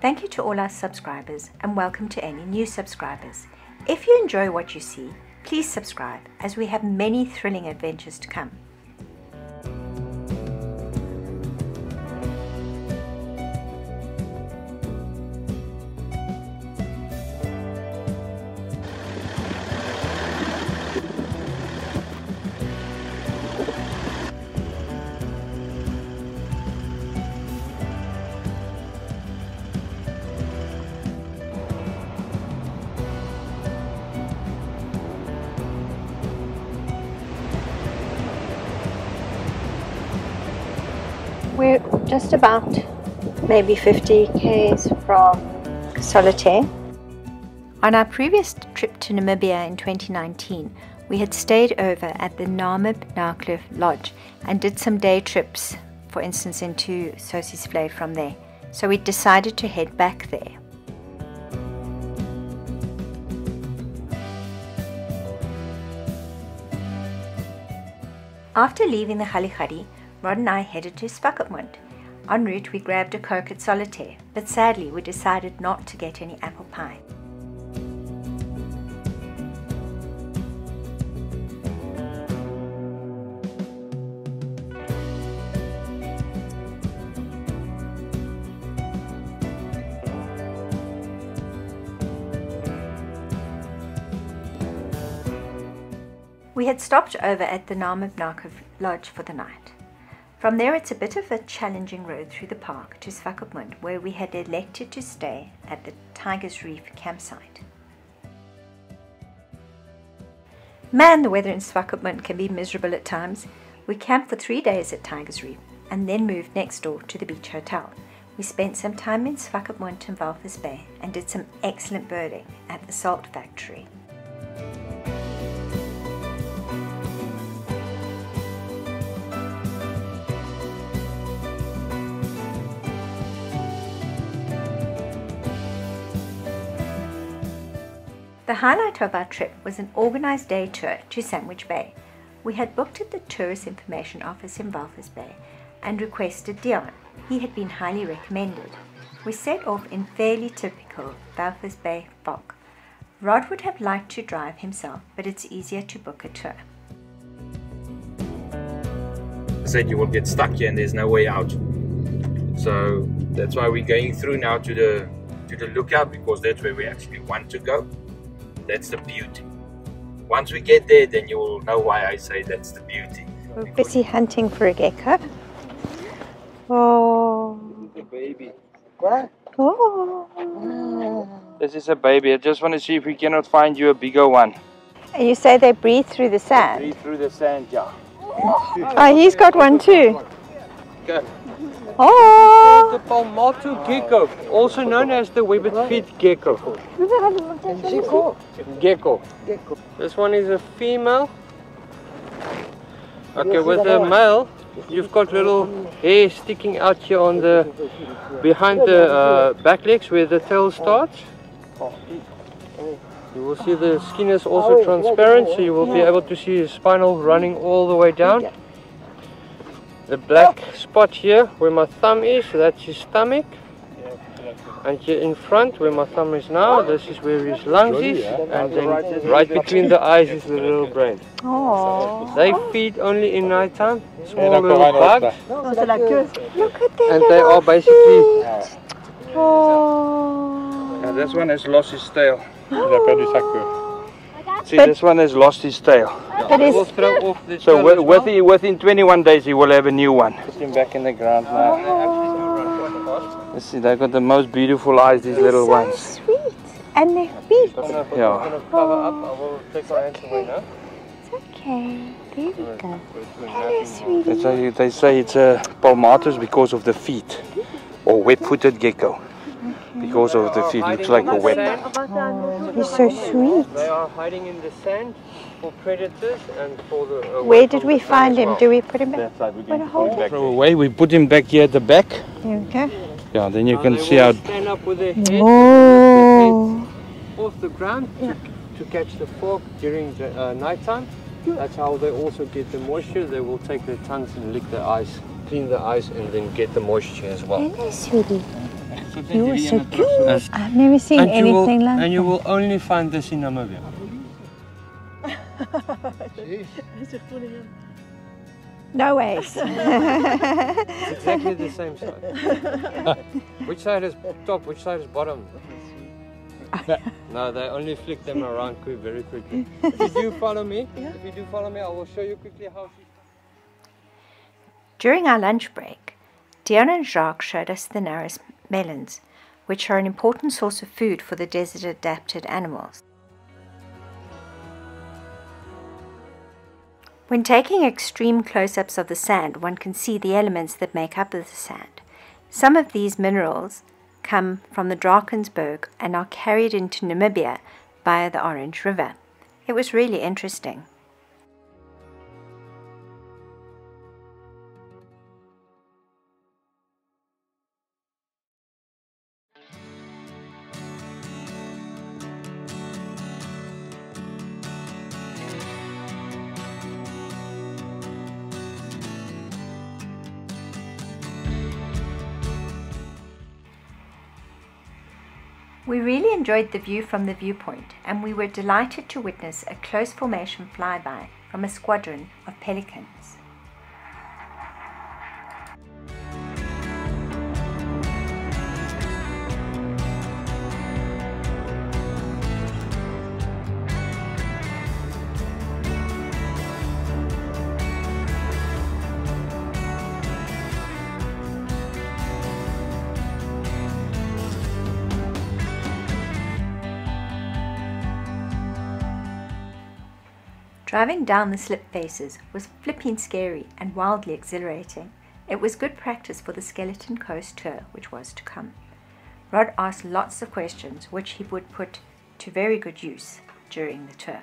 Thank you to all our subscribers and welcome to any new subscribers. If you enjoy what you see, please subscribe as we have many thrilling adventures to come. We're just about maybe 50 k's from Solitaire. On our previous trip to Namibia in 2019, we had stayed over at the Namibian Lodge and did some day trips, for instance into Sossusvlei from there. So we decided to head back there. After leaving the Galighadi, Rod and I headed to Swakopmund. En route we grabbed a Coke at Solitaire, but sadly we decided not to get any apple pie. We had stopped over at the Namibian Lodge for the night. From there it's a bit of a challenging road through the park to Swakopmund, where we had elected to stay at the Tiger's Reef campsite. Man, the weather in Swakopmund can be miserable at times. We camped for 3 days at Tiger's Reef and then moved next door to the beach hotel. We spent some time in Swakopmund and Walvis Bay and did some excellent birding at the salt factory. The highlight of our trip was an organised day tour to Sandwich Bay. We had booked at the Tourist Information Office in Walvis Bay and requested Deon. He had been highly recommended. We set off in fairly typical Walvis Bay fog. Rod would have liked to drive himself, but it's easier to book a tour. I said you will get stuck here and there's no way out. So that's why we're going through now to the lookout, because that's where we actually want to go. That's the beauty. Once we get there, then you will know why I say that's the beauty. We're busy hunting for a gecko. Oh. This is a baby. What? Oh. This is a baby. I just want to see if we cannot find you a bigger one. And you say they breathe through the sand? Breathe through the sand, yeah. Oh, he's got one too. Go. Oh! The Palmato gecko, also known as the webbed-feet gecko. Gecko. This one is a female. Okay, with the male, you've got little hair sticking out here on the behind the back legs where the tail starts. You will see the skin is also transparent, so you will be able to see his spinal running all the way down. The black spot here where my thumb is, that's his stomach. And here in front where my thumb is now, this is where his lungs is. And then right between the eyes is the little brain. Oh. They feed only in night time, small little bugs. Look at them. And they are basically... Oh. Yeah, this one has lost his tail. See, this one has lost his tail. We'll throw off the So within 21 days he will have a new one. Put him back in the ground now. Let's see, they've got the most beautiful eyes, these little ones. Sweet. And their feet. Yeah. Cover up, I will take my hands away now. It's okay. There we go. Hello, sweetie. They say it's a palmatus because of the feet, or web-footed gecko. Because of the feet, looks like a web. Oh, he's so sweet. They are hiding in the sand for predators and for the... Where did we find him? Do we put him back? Throw away, we put him back here at the back. There we go. Yeah, then you can see how... Stand up with their heads off the ground to catch the fog during the night time. That's how they also get the moisture. They will take their tongues and lick the eyes, clean the eyes, and then get the moisture as well. Hello, sweetie. You were so cute. I've never seen anything like that. And you will only find this in Namibia. No ways. It's exactly the same side. Which side is top, which side is bottom? No, they only flick them around very quickly. If you do follow me, I will show you quickly how she... During our lunch break, Deon and Jacques showed us the Narrows melons, which are an important source of food for the desert-adapted animals. When taking extreme close-ups of the sand, one can see the elements that make up the sand. Some of these minerals come from the Drakensberg and are carried into Namibia via the Orange River. It was really interesting. We really enjoyed the view from the viewpoint, and we were delighted to witness a close formation flyby from a squadron of pelicans. Driving down the slip faces was flipping scary and wildly exhilarating. It was good practice for the Skeleton Coast tour which was to come. Rod asked lots of questions which he would put to very good use during the tour.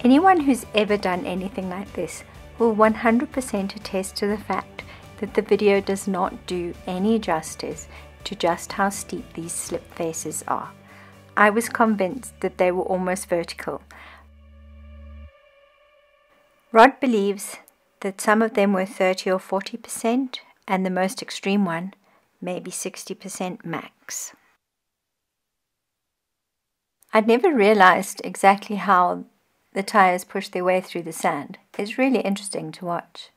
Anyone who's ever done anything like this will 100% attest to the fact that the video does not do any justice to just how steep these slip faces are. I was convinced that they were almost vertical. Rod believes that some of them were 30 or 40% and the most extreme one maybe 60% max. I'd never realized exactly how the tires push their way through the sand. It's really interesting to watch.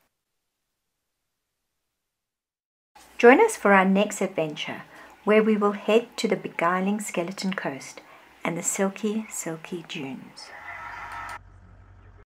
Join us for our next adventure, where we will head to the beguiling Skeleton Coast and the silky, silky dunes.